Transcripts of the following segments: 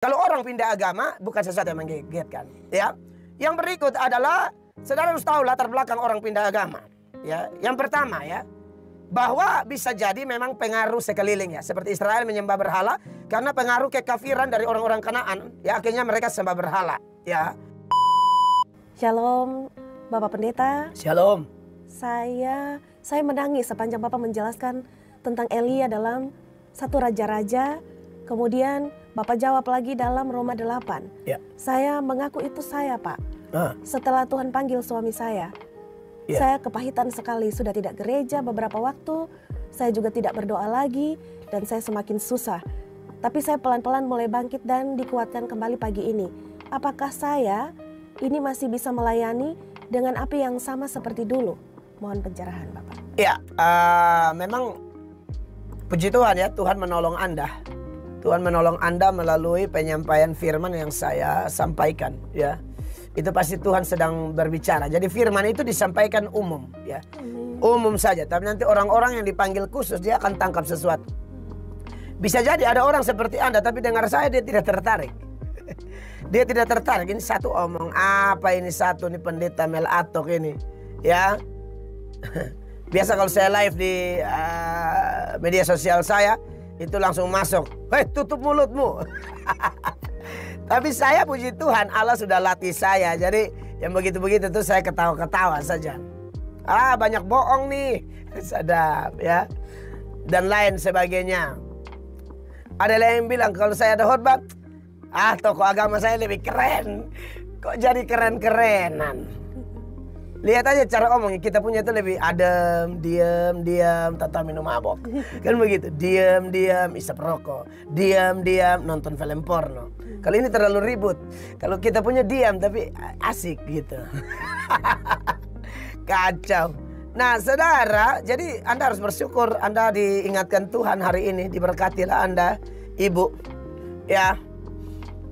Kalau orang pindah agama bukan sesuatu yang mengagetkan, ya. Yang berikut adalah saudara harus tahu latar belakang orang pindah agama, ya. Yang pertama, ya, bahwa bisa jadi memang pengaruh sekeliling, ya, seperti Israel menyembah berhala karena pengaruh kekafiran dari orang-orang Kanaan, ya, akhirnya mereka sembah berhala, ya. Shalom, Bapak Pendeta. Shalom. Saya menangis sepanjang Bapak menjelaskan tentang Elia dalam 1 Raja-Raja. Kemudian Bapak jawab lagi dalam Roma 8. Ya. Saya mengaku itu saya, Pak. Setelah Tuhan panggil suami saya. Ya. Saya kepahitan sekali, sudah tidak gereja beberapa waktu. Saya juga tidak berdoa lagi dan saya semakin susah. Tapi saya pelan-pelan mulai bangkit dan dikuatkan kembali pagi ini. Apakah saya ini masih bisa melayani dengan api yang sama seperti dulu? Mohon pencerahan, Bapak. Ya, memang puji Tuhan, ya, Tuhan menolong Anda. Tuhan menolong Anda melalui penyampaian firman yang saya sampaikan, ya. Itu pasti Tuhan sedang berbicara. Jadi firman itu disampaikan umum, ya. Umum saja, tapi nanti orang-orang yang dipanggil khusus dia akan tangkap sesuatu. Bisa jadi ada orang seperti Anda tapi dengar saya dia tidak tertarik. Dia tidak tertarik. Ini satu omong apa ini satu nih pendeta Mel Atok ini, ya. Biasa kalau saya live di media sosial saya itu langsung masuk, hei tutup mulutmu. Tapi saya puji Tuhan Allah sudah latih saya. Jadi yang begitu-begitu tuh saya ketawa-ketawa saja. Banyak bohong nih. Sadap, ya. Dan lain sebagainya. Ada yang bilang kalau saya ada khotbah, tokoh agama saya lebih keren. Kok jadi keren-kerenan? Lihat aja cara omong, kita punya itu lebih adem, diam, tata minum mabok. Kan begitu, diam, isap rokok, diam, nonton film porno. Kalau ini terlalu ribut. Kalau kita punya diam tapi asik gitu. Kacau. Nah, saudara, jadi Anda harus bersyukur Anda diingatkan Tuhan hari ini, diberkatilah Anda, Ibu. Ya.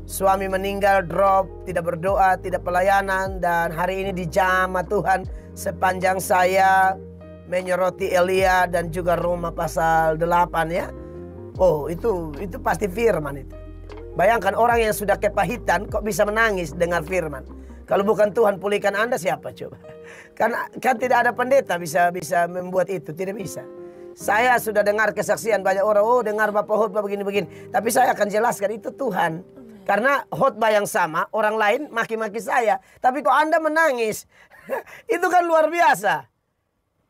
Suami meninggal, drop, tidak berdoa, tidak pelayanan. Dan hari ini dijamah Tuhan sepanjang saya menyoroti Elia dan juga Roma pasal 8, ya. Oh, itu pasti firman itu. Bayangkan orang yang sudah kepahitan kok bisa menangis dengar firman. Kalau bukan Tuhan pulihkan Anda, siapa coba? Kan tidak ada pendeta bisa membuat itu, tidak bisa. Saya sudah dengar kesaksian banyak orang, dengar Bapak khotbah begini-begini. Tapi saya akan jelaskan itu Tuhan. Karena khotbah yang sama, orang lain maki-maki saya. Tapi kok Anda menangis? Itu kan luar biasa.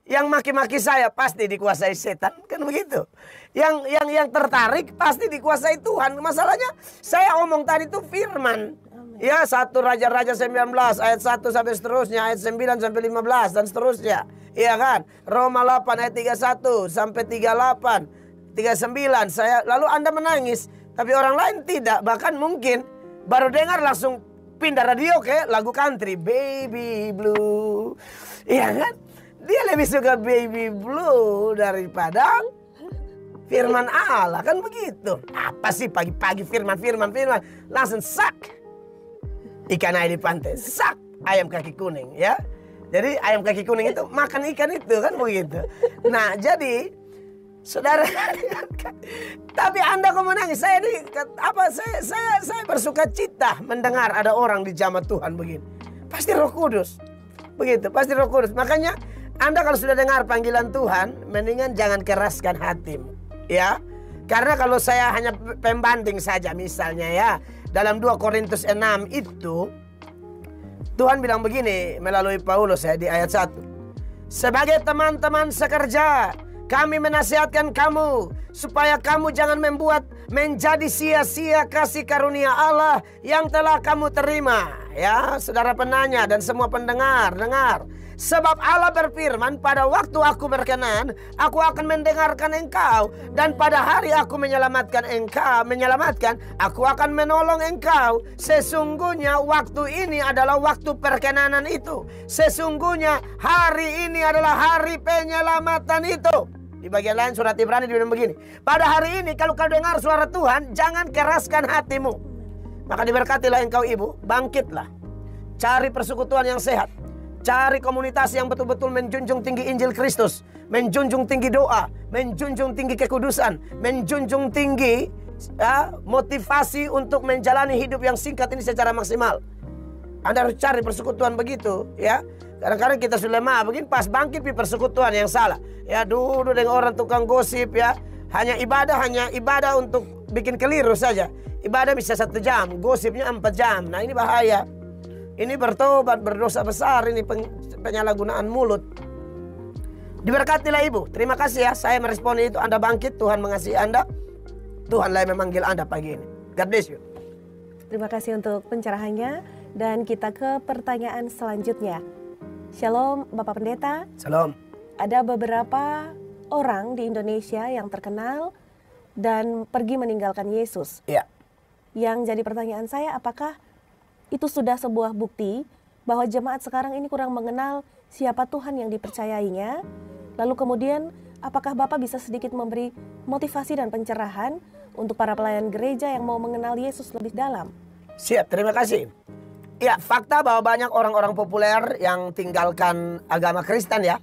Yang maki-maki saya pasti dikuasai setan. Kan begitu. Yang tertarik pasti dikuasai Tuhan. Masalahnya saya omong tadi itu firman. Ya, 1 Raja-Raja 19 ayat 1 sampai seterusnya. Ayat 9 sampai 15 dan seterusnya. Iya kan? Roma 8 ayat 31 sampai 38. 39. Lalu Anda menangis. Tapi orang lain tidak, bahkan mungkin baru dengar langsung pindah radio ke lagu country, Baby Blue. Iya kan? Dia lebih suka Baby Blue daripada firman Allah, kan begitu. Apa sih pagi-pagi firman, langsung sak. Ikan air di pantai, sak ayam kaki kuning, ya. Jadi ayam kaki kuning itu makan ikan itu, kan begitu. Nah, jadi saudara, tapi Anda kok menangis? Saya bersuka cita mendengar ada orang dijamah Tuhan begini. Pasti Roh Kudus. Begitu, pasti Roh Kudus. Makanya Anda kalau sudah dengar panggilan Tuhan, mendingan jangan keraskan hatimu, ya. Karena kalau saya hanya pembanding saja misalnya, ya, dalam 2 Korintus 6 itu Tuhan bilang begini melalui Paulus, ya, di ayat 1. Sebagai teman-teman sekerja, kami menasihatkan kamu supaya kamu jangan menjadi sia-sia kasih karunia Allah yang telah kamu terima. Ya, saudara penanya dan semua pendengar, dengar. Sebab Allah berfirman, pada waktu aku berkenan, aku akan mendengarkan engkau. Dan pada hari aku menyelamatkan, aku akan menolong engkau. Sesungguhnya waktu ini adalah waktu perkenanan itu. Sesungguhnya hari ini adalah hari penyelamatan itu. Di bagian lain surat Ibrani dibilang begini. Pada hari ini kalau kau dengar suara Tuhan, jangan keraskan hatimu. Maka diberkatilah engkau ibu, bangkitlah. Cari persekutuan yang sehat. Cari komunitas yang betul-betul menjunjung tinggi Injil Kristus. Menjunjung tinggi doa. Menjunjung tinggi kekudusan. Menjunjung tinggi motivasi untuk menjalani hidup yang singkat ini secara maksimal. Anda harus cari persekutuan begitu, ya. Kadang-kadang kita sudah lemah, begini pas bangkit di persekutuan yang salah. Ya, duduk dengan orang tukang gosip, ya. Hanya ibadah untuk bikin keliru saja. Ibadah bisa 1 jam, gosipnya 4 jam. Nah, ini bahaya. Ini bertobat, berdosa besar, ini penyalahgunaan mulut. Diberkatilah Ibu. Terima kasih ya, saya meresponi itu. Anda bangkit, Tuhan mengasihi Anda. Tuhanlah yang memanggil Anda pagi ini. God bless you. Terima kasih untuk pencerahannya. Dan kita ke pertanyaan selanjutnya. Shalom Bapak Pendeta. Shalom. Ada beberapa orang di Indonesia yang terkenal dan pergi meninggalkan Yesus. Iya. Yang jadi pertanyaan saya, apakah itu sudah sebuah bukti bahwa jemaat sekarang ini kurang mengenal siapa Tuhan yang dipercayainya? Lalu kemudian, apakah Bapak bisa sedikit memberi motivasi dan pencerahan untuk para pelayan gereja yang mau mengenal Yesus lebih dalam? Siap, terima kasih. Ya, fakta bahwa banyak orang-orang populer yang tinggalkan agama Kristen ya.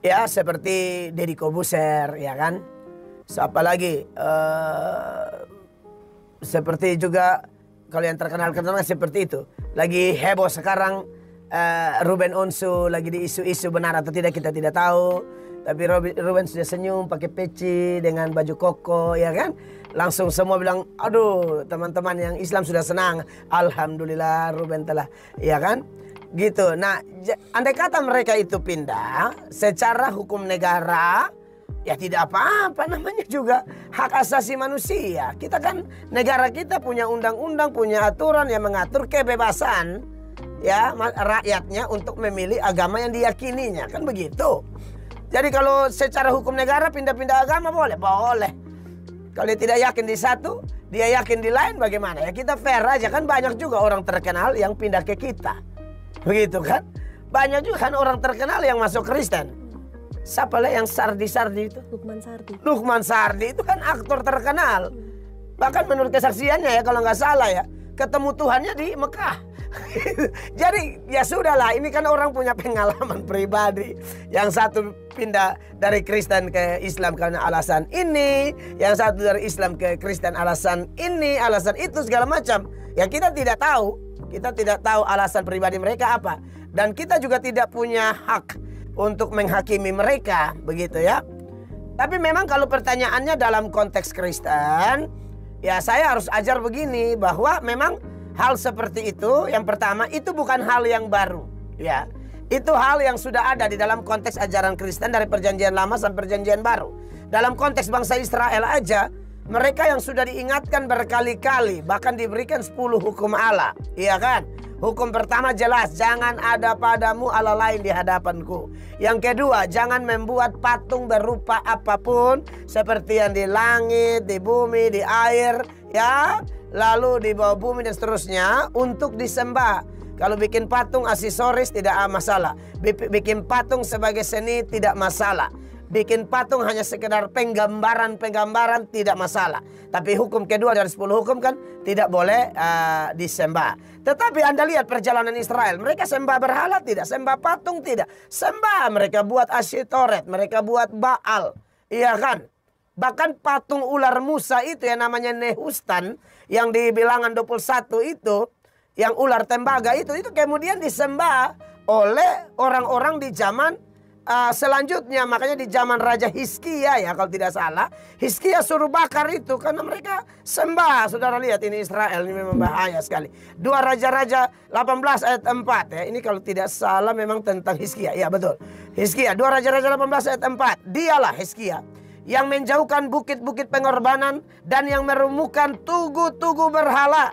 Ya, seperti Deddy Corbuzier, ya kan. Siapa lagi? Seperti juga kalau yang terkenal seperti itu. Lagi heboh sekarang Ruben Onsu lagi di isu-isu benar atau tidak kita tidak tahu. Tapi Ruben sudah senyum pakai peci dengan baju koko, ya kan? Langsung semua bilang, aduh teman-teman yang Islam sudah senang. Alhamdulillah Ruben telah, ya kan? Gitu. Nah, andai kata mereka itu pindah secara hukum negara, ya tidak apa-apa, namanya juga hak asasi manusia. Kita kan, negara kita punya undang-undang, punya aturan yang mengatur kebebasan ya rakyatnya untuk memilih agama yang diyakininya, kan begitu. Jadi kalau secara hukum negara pindah-pindah agama boleh? Boleh. Kalau dia tidak yakin di satu, dia yakin di lain, bagaimana? Ya kita fair aja, kan banyak juga orang terkenal yang pindah ke kita. Begitu kan? Banyak juga kan orang terkenal yang masuk Kristen. Siapa lah yang Sardi itu? Lukman Sardi itu kan aktor terkenal. Bahkan menurut kesaksiannya ya, kalau nggak salah ya, ketemu Tuhannya di Mekah. Jadi ya sudahlah, ini kan orang punya pengalaman pribadi. Yang satu pindah dari Kristen ke Islam karena alasan ini, yang satu dari Islam ke Kristen alasan ini, alasan itu segala macam. Yang kita tidak tahu alasan pribadi mereka apa, dan kita juga tidak punya hak untuk menghakimi mereka, begitu ya. Tapi memang kalau pertanyaannya dalam konteks Kristen, ya saya harus ajar begini, bahwa memang hal seperti itu, yang pertama, itu bukan hal yang baru, ya. Itu hal yang sudah ada di dalam konteks ajaran Kristen dari Perjanjian Lama sampai Perjanjian Baru. Dalam konteks bangsa Israel aja, mereka yang sudah diingatkan berkali-kali, bahkan diberikan 10 hukum Allah, iya kan? Hukum pertama jelas, jangan ada padamu Allah lain di hadapanku. Yang kedua, jangan membuat patung berupa apapun, seperti yang di langit, di bumi, di air, ya. Lalu di bawah bumi dan seterusnya untuk disembah. Kalau bikin patung aksesoris tidak masalah. Bikin patung sebagai seni tidak masalah. Bikin patung hanya sekedar penggambaran tidak masalah. Tapi hukum kedua dari 10 hukum kan tidak boleh disembah. Tetapi Anda lihat perjalanan Israel. Mereka sembah berhala tidak, sembah patung tidak. Sembah, mereka buat Asyitoret, mereka buat Baal. Iya kan? Bahkan patung ular Musa itu yang namanya Nehustan, yang di Bilangan 21 itu, yang ular tembaga itu kemudian disembah oleh orang-orang di zaman selanjutnya. Makanya di zaman Raja Hizkia ya, kalau tidak salah, Hizkia suruh bakar itu karena mereka sembah. Saudara lihat ini Israel, ini memang bahaya sekali. 2 Raja-Raja 18 ayat 4 ya. Ini kalau tidak salah memang tentang Hizkia. Ya betul. Hizkia, 2 Raja-Raja 18 ayat 4. Dialah Hizkia yang menjauhkan bukit-bukit pengorbanan dan yang merumuhkan tugu-tugu berhala.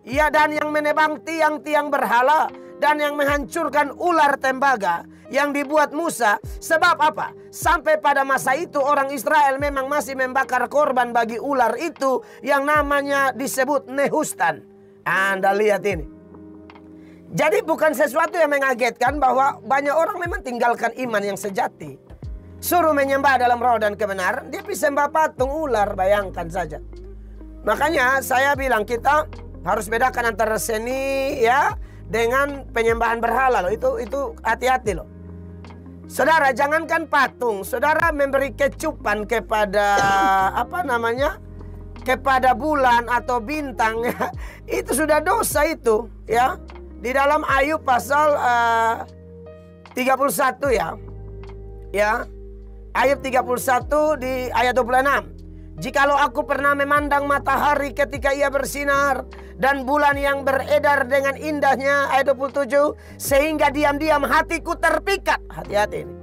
Ya, dan yang menebang tiang-tiang berhala dan yang menghancurkan ular tembaga yang dibuat Musa. Sebab apa? Sampai pada masa itu orang Israel memang masih membakar korban bagi ular itu yang namanya disebut Nehustan. Anda lihat ini. Jadi bukan sesuatu yang mengagetkan bahwa banyak orang memang tinggalkan iman yang sejati. Suruh menyembah dalam roh dan kebenaran, dia bisa sembah patung ular, bayangkan saja. Makanya saya bilang kita harus bedakan antara seni ya dengan penyembahan berhala loh. Itu hati-hati loh. Saudara, jangankan patung, saudara memberi kecupan kepada kepada bulan atau bintang, ya, itu sudah dosa itu, ya. Di dalam Ayub pasal 31 ya. Ya. Ayub 31 di ayat 26. Jikalau aku pernah memandang matahari ketika ia bersinar dan bulan yang beredar dengan indahnya, ayat 27, sehingga diam-diam hatiku terpikat. Hati-hati ini.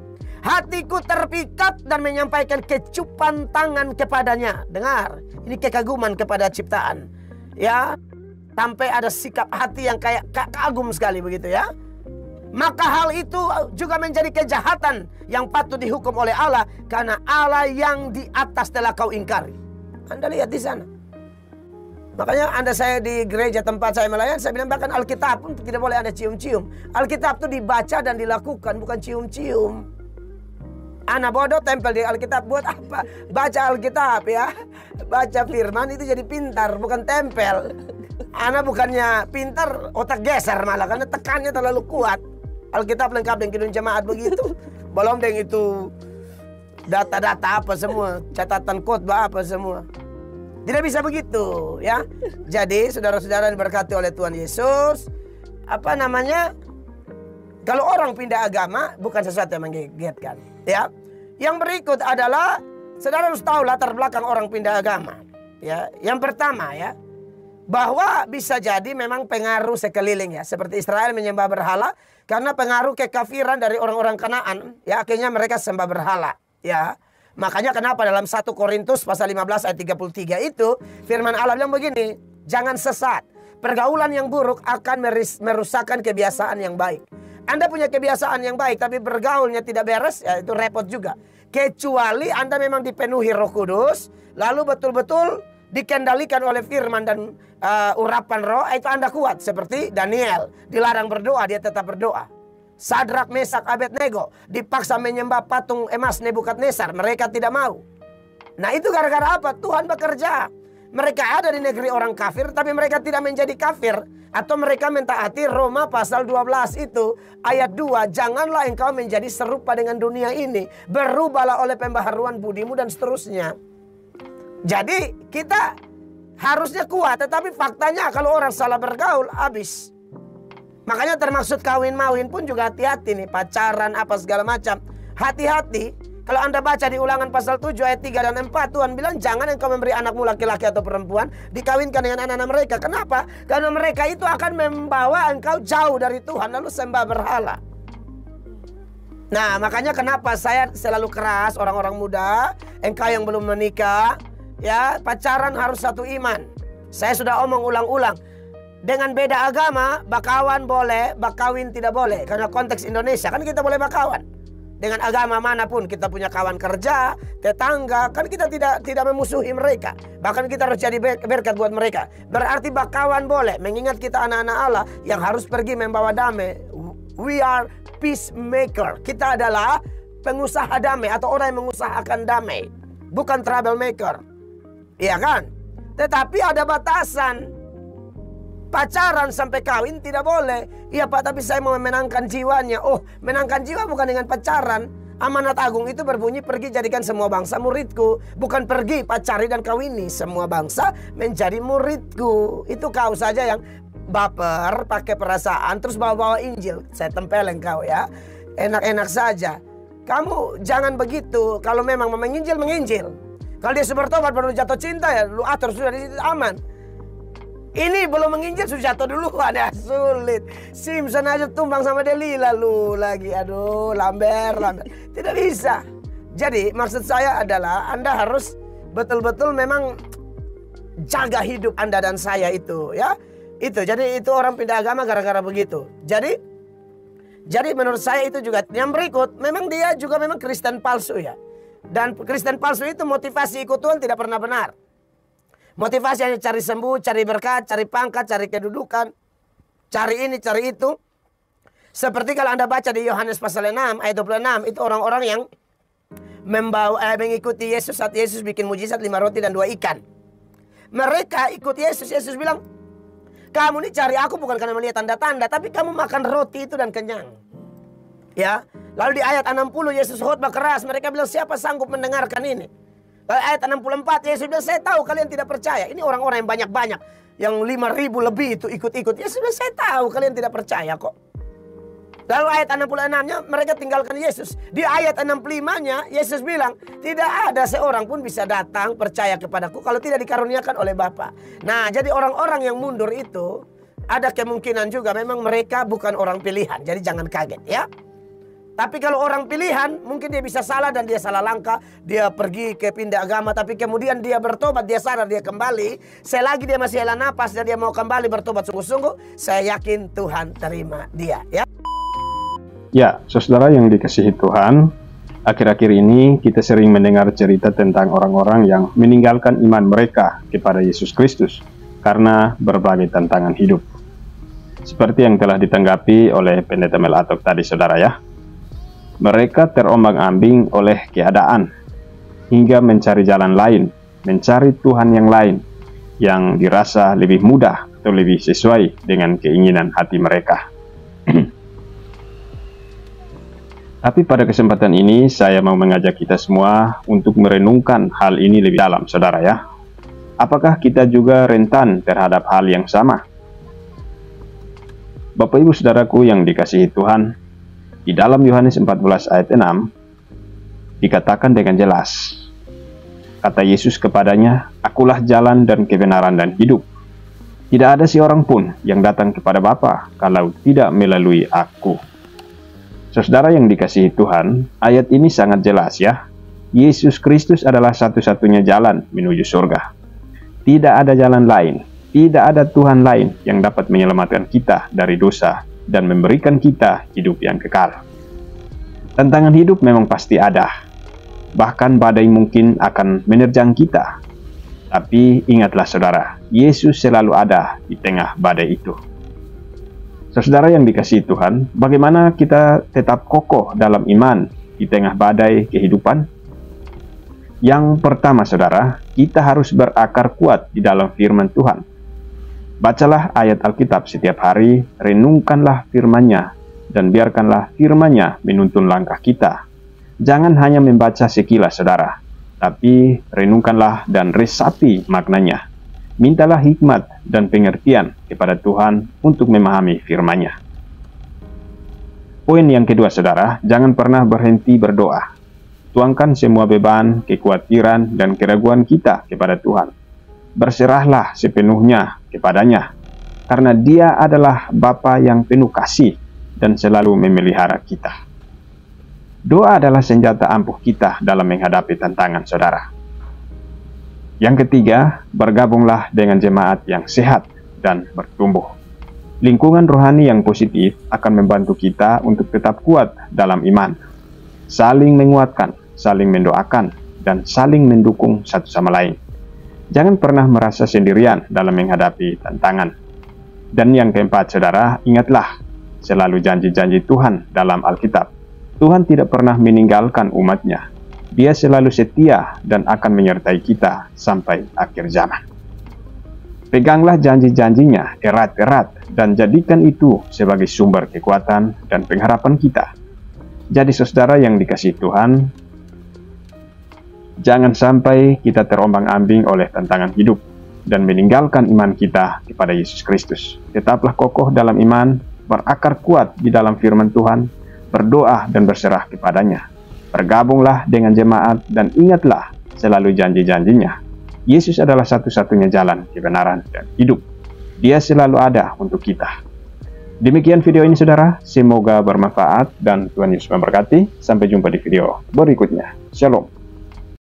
Hatiku terpikat dan menyampaikan kecupan tangan kepadanya. Dengar, ini kekaguman kepada ciptaan. Ya, sampai ada sikap hati yang kayak kagum sekali begitu ya. Maka hal itu juga menjadi kejahatan yang patut dihukum oleh Allah, karena Allah yang di atas telah kau ingkari. Anda lihat di sana. Makanya saya di gereja tempat saya melayani, saya bilang bahkan Alkitab pun tidak boleh Anda cium-cium. Alkitab itu dibaca dan dilakukan, bukan cium-cium. Anak bodoh tempel di Alkitab, buat apa? Baca Alkitab ya. Baca firman itu jadi pintar, bukan tempel. Anak bukannya pintar, otak geser malah, karena tekannya terlalu kuat. Alkitab lengkap dengan kidung jemaat begitu. Belum dengan itu data-data apa semua, catatan khotbah apa semua. Tidak bisa begitu ya. Jadi saudara-saudara diberkati oleh Tuhan Yesus, kalau orang pindah agama bukan sesuatu yang mengagetkan ya. Yang berikut adalah, saudara harus tahu latar belakang orang pindah agama ya. Yang pertama ya, bahwa bisa jadi memang pengaruh sekeliling ya, seperti Israel menyembah berhala karena pengaruh kekafiran dari orang-orang Kanaan ya, akhirnya mereka sembah berhala ya. Makanya kenapa dalam 1 Korintus pasal 15 ayat 33 itu firman Allah bilang begini, jangan sesat. Pergaulan yang buruk akan merusakkan kebiasaan yang baik. Anda punya kebiasaan yang baik tapi bergaulnya tidak beres, ya itu repot juga. Kecuali Anda memang dipenuhi Roh Kudus, lalu betul-betul dikendalikan oleh firman dan urapan roh, itu Anda kuat. Seperti Daniel, dilarang berdoa, dia tetap berdoa. Sadrak, Mesak, Abednego dipaksa menyembah patung emas Nebukadnezar, mereka tidak mau. Nah itu gara-gara apa? Tuhan bekerja. Mereka ada di negeri orang kafir, tapi mereka tidak menjadi kafir. Atau mereka mentaati Roma pasal 12 itu ayat 2. Janganlah engkau menjadi serupa dengan dunia ini, berubahlah oleh pembaharuan budimu, dan seterusnya. Jadi kita harusnya kuat, tetapi faktanya kalau orang salah bergaul habis. Makanya termaksud kawin-mawin pun juga hati-hati nih, pacaran apa segala macam. Hati-hati. Kalau Anda baca di Ulangan pasal 7 ayat 3 dan 4, Tuhan bilang jangan engkau memberi anakmu laki-laki atau perempuan dikawinkan dengan anak-anak mereka. Kenapa? Karena mereka itu akan membawa engkau jauh dari Tuhan lalu sembah berhala. Nah makanya kenapa saya selalu keras orang-orang muda, engkau yang belum menikah, ya, pacaran harus satu iman. Saya sudah omong ulang-ulang. Dengan beda agama, bakawan boleh, bakawin tidak boleh. Karena konteks Indonesia kan kita boleh bakawan. Dengan agama manapun kita punya kawan kerja, tetangga, kan kita tidak memusuhi mereka. Bahkan kita harus jadi berkat buat mereka. Berarti bakawan boleh, mengingat kita anak-anak Allah yang harus pergi membawa damai. We are peacemaker. Kita adalah pengusaha damai atau orang yang mengusahakan damai, bukan troublemaker. Iya kan? Tetapi ada batasan. Pacaran sampai kawin tidak boleh. Iya Pak, tapi saya mau memenangkan jiwanya. Oh, menangkan jiwa bukan dengan pacaran. Amanat agung itu berbunyi, pergi jadikan semua bangsa muridku. Bukan pergi pacari dan kawini semua bangsa menjadi muridku. Itu kau saja yang baper, pakai perasaan, terus bawa-bawa Injil. Saya tempeleng kau ya. Enak-enak saja. Kamu jangan begitu. Kalau memang mau menginjil, menginjil. Kalau dia bertobat baru jatuh cinta, ya lu atur sudah di situ aman. Ini belum menginjil sudah jatuh duluan, ya sulit. Simpson aja tumbang sama Delila, lu lagi aduh lamber. Tidak bisa. Jadi maksud saya adalah Anda harus betul-betul memang jaga hidup Anda dan saya itu ya. Itu jadi itu orang pindah agama gara-gara begitu. Jadi menurut saya itu juga yang berikut, memang dia juga memang Kristen palsu ya. Dan Kristen palsu itu motivasi ikut Tuhan tidak pernah benar. Motivasi hanya cari sembuh, cari berkat, cari pangkat, cari kedudukan, cari ini, cari itu. Seperti kalau Anda baca di Yohanes pasal 6 ayat 26, itu orang-orang yang mengikuti Yesus saat Yesus bikin mujizat 5 roti dan 2 ikan. Mereka ikut Yesus. Yesus bilang, kamu ini cari aku bukan karena melihat tanda-tanda, tapi kamu makan roti itu dan kenyang. Ya. Lalu di ayat 60 Yesus khotbah keras, mereka bilang siapa sanggup mendengarkan ini? Ayat 64, Yesus bilang, saya tahu kalian tidak percaya. Ini orang-orang yang banyak-banyak, yang 5.000 lebih itu ikut-ikut. Yesus bilang, saya tahu kalian tidak percaya kok. Lalu ayat 66-nya mereka tinggalkan Yesus. Di ayat 65-nya Yesus bilang, tidak ada seorang pun bisa datang percaya kepadaku kalau tidak dikaruniakan oleh Bapa. Nah, jadi orang-orang yang mundur itu ada kemungkinan juga memang mereka bukan orang pilihan. Jadi jangan kaget ya. Tapi kalau orang pilihan mungkin dia bisa salah dan dia salah langkah. Dia pergi ke pindah agama, tapi kemudian dia bertobat, dia sadar, dia kembali. Selagi dia masih hela napas dan dia mau kembali bertobat sungguh-sungguh, saya yakin Tuhan terima dia ya. Ya, saudara yang dikasihi Tuhan, akhir-akhir ini kita sering mendengar cerita tentang orang-orang yang meninggalkan iman mereka kepada Yesus Kristus karena berbagai tantangan hidup. Seperti yang telah ditanggapi oleh Pendeta Mel Atok tadi, saudara ya. Mereka terombang-ambing oleh keadaan hingga mencari jalan lain, mencari Tuhan yang lain yang dirasa lebih mudah atau lebih sesuai dengan keinginan hati mereka. Tapi pada kesempatan ini saya mau mengajak kita semua untuk merenungkan hal ini lebih dalam, saudara ya. Apakah kita juga rentan terhadap hal yang sama? Bapak Ibu Saudaraku yang dikasihi Tuhan, di dalam Yohanes 14 ayat 6 dikatakan dengan jelas, kata Yesus kepadanya, akulah jalan dan kebenaran dan hidup. Tidak ada seorang pun yang datang kepada Bapa kalau tidak melalui aku. Saudara yang dikasihi Tuhan, ayat ini sangat jelas ya. Yesus Kristus adalah satu-satunya jalan menuju surga. Tidak ada jalan lain, tidak ada Tuhan lain yang dapat menyelamatkan kita dari dosa dan memberikan kita hidup yang kekal. Tantangan hidup memang pasti ada. Bahkan badai mungkin akan menerjang kita. Tapi ingatlah saudara, Yesus selalu ada di tengah badai itu. Saudara yang dikasihi Tuhan, bagaimana kita tetap kokoh dalam iman di tengah badai kehidupan? Yang pertama saudara, kita harus berakar kuat di dalam firman Tuhan. Bacalah ayat Alkitab setiap hari, renungkanlah firman-Nya, dan biarkanlah firman-Nya menuntun langkah kita. Jangan hanya membaca sekilas saudara, tapi renungkanlah dan resapi maknanya. Mintalah hikmat dan pengertian kepada Tuhan untuk memahami firman-Nya. Poin yang kedua saudara, jangan pernah berhenti berdoa. Tuangkan semua beban, kekhawatiran, dan keraguan kita kepada Tuhan. Berserahlah sepenuhnya kepadanya, karena Dia adalah Bapa yang penuh kasih dan selalu memelihara kita. Doa adalah senjata ampuh kita dalam menghadapi tantangan saudara. Yang ketiga, bergabunglah dengan jemaat yang sehat dan bertumbuh. Lingkungan rohani yang positif akan membantu kita untuk tetap kuat dalam iman, saling menguatkan, saling mendoakan, dan saling mendukung satu sama lain. Jangan pernah merasa sendirian dalam menghadapi tantangan. Dan yang keempat, saudara, ingatlah selalu janji-janji Tuhan dalam Alkitab. Tuhan tidak pernah meninggalkan umat-Nya. Dia selalu setia dan akan menyertai kita sampai akhir zaman. Peganglah janji-janjinya erat-erat dan jadikan itu sebagai sumber kekuatan dan pengharapan kita. Jadi saudara yang dikasihi Tuhan, jangan sampai kita terombang-ambing oleh tantangan hidup dan meninggalkan iman kita kepada Yesus Kristus. Tetaplah kokoh dalam iman, berakar kuat di dalam firman Tuhan, berdoa dan berserah kepadanya. Bergabunglah dengan jemaat dan ingatlah selalu janji-janjinya. Yesus adalah satu-satunya jalan kebenaran dan hidup. Dia selalu ada untuk kita. Demikian video ini saudara, semoga bermanfaat dan Tuhan Yesus memberkati. Sampai jumpa di video berikutnya. Shalom.